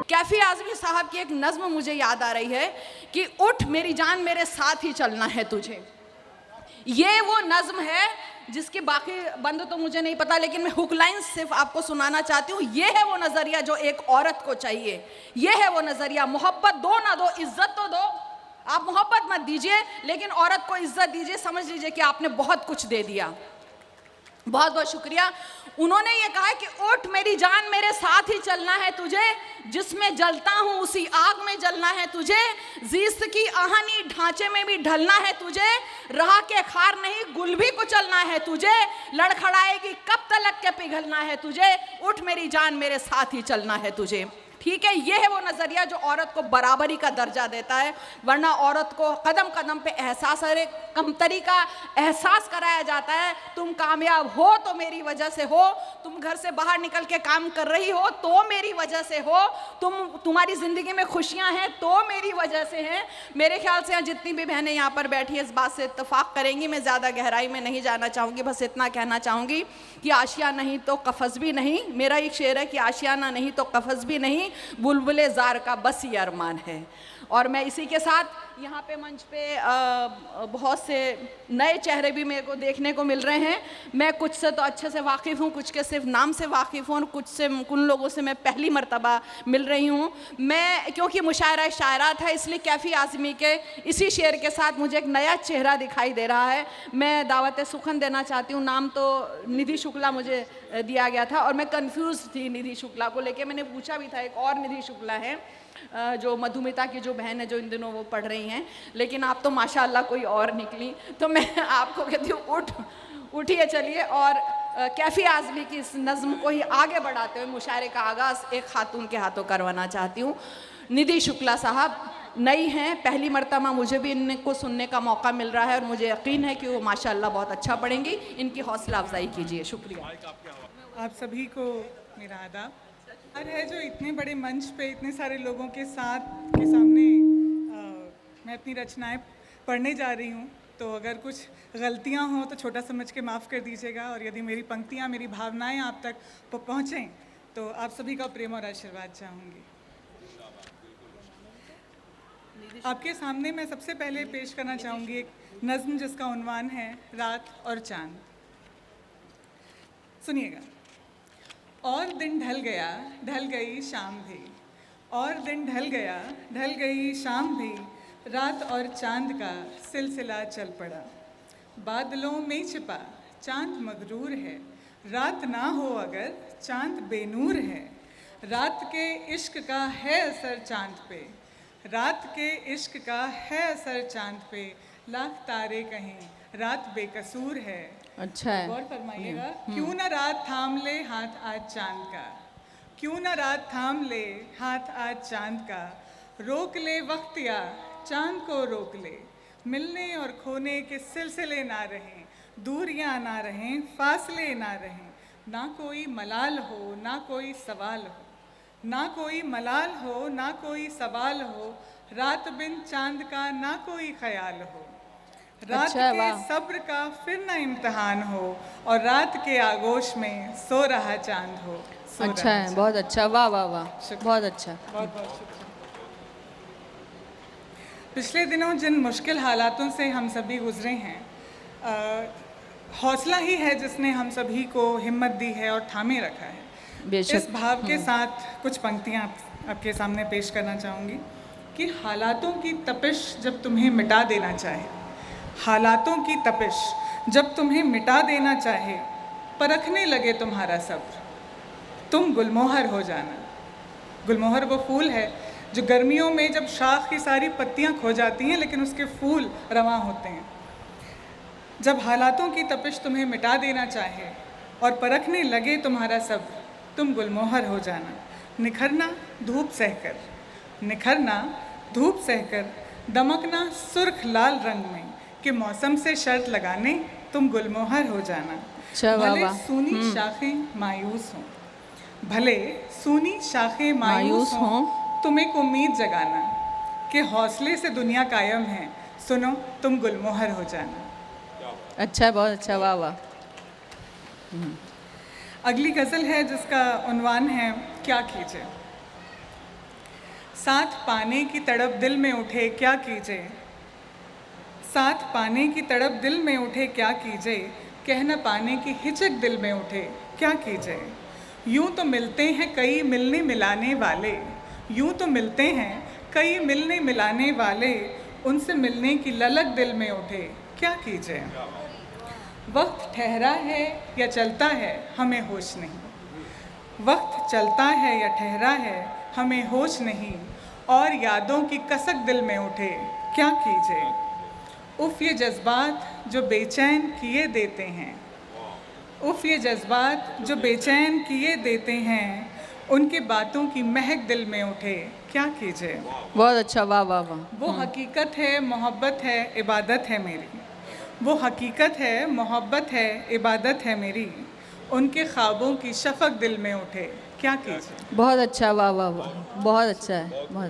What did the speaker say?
कैफी आज़मी साहब की एक नज़्म मुझे याद आ रही है कि उठ मेरी जान मेरे साथ ही चलना है तुझे। ये वो नज़्म है जिसकी बाकी बंद तो मुझे नहीं पता, लेकिन मैं हुक लाइन सिर्फ आपको सुनाना चाहती हूँ। ये है वो नज़रिया जो एक औरत को चाहिए। ये है वो नज़रिया, मोहब्बत दो ना दो, इज्जत तो दो। आप मोहब्बत मत दीजिए, लेकिन औरत को इज्जत दीजिए। समझ लीजिए कि आपने बहुत कुछ दे दिया। बहुत बहुत शुक्रिया। उन्होंने ये कहा कि उठ मेरी जान मेरे साथ ही चलना है तुझे, जिसमें जलता हूँ उसी आग में जलना है तुझे, जीस्त की आहनी ढांचे में भी ढलना है तुझे, राह के खार नहीं गुल भी कुचलना है तुझे, लड़खड़ाएगी कब तलक के पिघलना है तुझे, उठ मेरी जान मेरे साथ ही चलना है तुझे। ठीक है, ये है वो नज़रिया जो औरत को बराबरी का दर्जा देता है। वरना औरत को कदम कदम पे एहसास, अरे कमतरी का एहसास कराया जाता है। तुम कामयाब हो तो मेरी वजह से हो, तुम घर से बाहर निकल के काम कर रही हो तो मेरी वजह से हो, तुम्हारी ज़िंदगी में खुशियां हैं तो मेरी वजह से हैं। मेरे ख्याल से जितनी भी बहनें यहाँ पर बैठी हैं इस बात से इत्तेफाक करेंगी। मैं ज़्यादा गहराई में नहीं जाना चाहूँगी, बस इतना कहना चाहूँगी कि आशिया नहीं तो कफ़स भी नहीं। मेरा एक शेर है कि आशियाना नहीं तो कफ़स भी नहीं, बुलबुले ज़ार का बस ये अरमान है। और मैं इसी के साथ यहाँ पे मंच पे बहुत से नए चेहरे भी मेरे को देखने को मिल रहे हैं। मैं कुछ से तो अच्छे से वाकिफ़ हूँ, कुछ के सिर्फ नाम से वाकिफ़ हूँ, और कुछ लोगों से मैं पहली मर्तबा मिल रही हूँ। मैं क्योंकि मुशायरा शायरात है, इसलिए कैफ़ी आज़मी के इसी शेर के साथ मुझे एक नया चेहरा दिखाई दे रहा है। मैं दावत सुखन देना चाहती हूँ। नाम तो निधि शुक्ला मुझे दिया गया था और मैं कंफ्यूज थी निधि शुक्ला को लेके। मैंने पूछा भी था, एक और निधि शुक्ला है जो मधुमिता की जो बहन है जो इन दिनों वो पढ़ रही हैं, लेकिन आप तो माशाल्लाह कोई और निकली। तो मैं आपको कहती हूँ उठिए चलिए, और कैफ़ी आज़मी की इस नज़्म को ही आगे बढ़ाते हुए मुशायरे का आगाज़ एक खातून के हाथों करवाना चाहती हूँ। निधि शुक्ला साहब नई हैं, पहली मर्तबा मुझे भी इनको सुनने का मौका मिल रहा है और मुझे यकीन है कि वो माशाल्लाह बहुत अच्छा पढ़ेंगी। इनकी हौसला अफजाई कीजिए। शुक्रिया। आप सभी को मेरा आदाब। है जो इतने बड़े मंच पे इतने सारे लोगों के सामने मैं अपनी रचनाएं पढ़ने जा रही हूँ, तो अगर कुछ गलतियाँ हों तो छोटा समझ के माफ़ कर दीजिएगा। और यदि मेरी पंक्तियाँ, मेरी भावनाएं आप तक पहुँचें तो आप सभी का प्रेम और आशीर्वाद चाहूँगी। आपके सामने मैं सबसे पहले पेश करना चाहूँगी एक नज़्म जिसका उन्वान है रात और चाँद। सुनिएगा। और दिन ढल गया, ढल गई शाम भी, और दिन ढल गया, ढल गई शाम भी, रात और चाँद का सिलसिला चल पड़ा। बादलों में छिपा चाँद मगरूर है, रात ना हो अगर चाँद बेनूर है। रात के इश्क का है असर चाँद पे, रात के इश्क का है असर चाँद पे, लाख तारे कहीं रात बेकसूर है। अच्छा है, गौर फरमाइएगा। क्यों ना रात थाम ले हाथ आज चाँद का, क्यों ना रात थाम ले हाथ आज चाँद का, रोक ले वक्त या चाँद को रोक ले, मिलने और खोने के सिलसिले ना रहें, दूरियां ना रहें, फासले ना रहें, ना कोई मलाल हो ना कोई सवाल हो, ना कोई मलाल हो ना कोई सवाल हो, रात बिन चाँद का ना कोई ख्याल हो, रात के सब्र का फिर ना इम्तिहान हो, और रात के आगोश में सो रहा चाँद हो। अच्छा है, बहुत अच्छा, वाह वाह वाह, बहुत अच्छा, बहुत बहुत शुक्रिया। पिछले दिनों जिन मुश्किल हालातों से हम सभी गुजरे हैं, हौसला ही है जिसने हम सभी को हिम्मत दी है और थामे रखा है। इस भाव के साथ कुछ पंक्तियाँ आपके सामने पेश करना चाहूँगी कि हालातों की तपिश जब तुम्हें मिटा देना चाहे, हालातों की तपिश जब तुम्हें मिटा देना चाहे, परखने लगे तुम्हारा सब्र, तुम गुलमोहर हो जाना। गुलमोहर वो फूल है जो गर्मियों में जब शाख की सारी पत्तियां खो जाती हैं लेकिन उसके फूल रवां होते हैं। जब हालातों की तपिश तुम्हें मिटा देना चाहे और परखने लगे तुम्हारा सब्र, तुम गुलमोहर हो जाना। निखरना धूप सहकर, निखरना धूप सहकर, दमकना सुर्ख लाल रंग में, कि मौसम से शर्त लगाने तुम गुलमोहर हो जाना। अच्छा, वाह, भले वाह। सूनी शाखें मायूस हों, भले सूनी शाखें मायूस मायूस हों, हों, तुम एक उम्मीद जगाना कि हौसले से दुनिया कायम है, सुनो तुम गुलमोहर हो जाना। अच्छा, बहुत अच्छा, वाह वाह। अगली गज़ल है जिसका उन्वान है क्या कीजिए। साथ पाने की तड़प दिल में उठे क्या कीजिए, साथ पाने की तड़प दिल में उठे क्या कीजिए, कह न पाने की हिचक दिल में उठे क्या कीजिए। यूं तो मिलते हैं कई मिलने मिलाने वाले, यूं तो मिलते हैं कई मिलने मिलाने वाले, उनसे मिलने की ललक दिल में उठे क्या कीजिए। वक्त ठहरा है या चलता है हमें होश नहीं, वक्त चलता है या ठहरा है हमें होश नहीं, और यादों की कसक दिल में उठे क्या कीजिए। उफ़ ये जज्बात जो बेचैन किए देते हैं, उफ़ ये जज्बात जो बेचैन किए देते हैं, उनकी बातों की महक दिल में उठे क्या कीजिए। बहुत अच्छा, वाह वाह वाह। वो हकीकत है मोहब्बत है इबादत है मेरी, वो हकीकत है मोहब्बत है इबादत है मेरी, उनके ख्वाबों की शफक दिल में उठे क्या कीजिए। बहुत अच्छा, वाह वाह वाह, बहुत अच्छा है, बहुत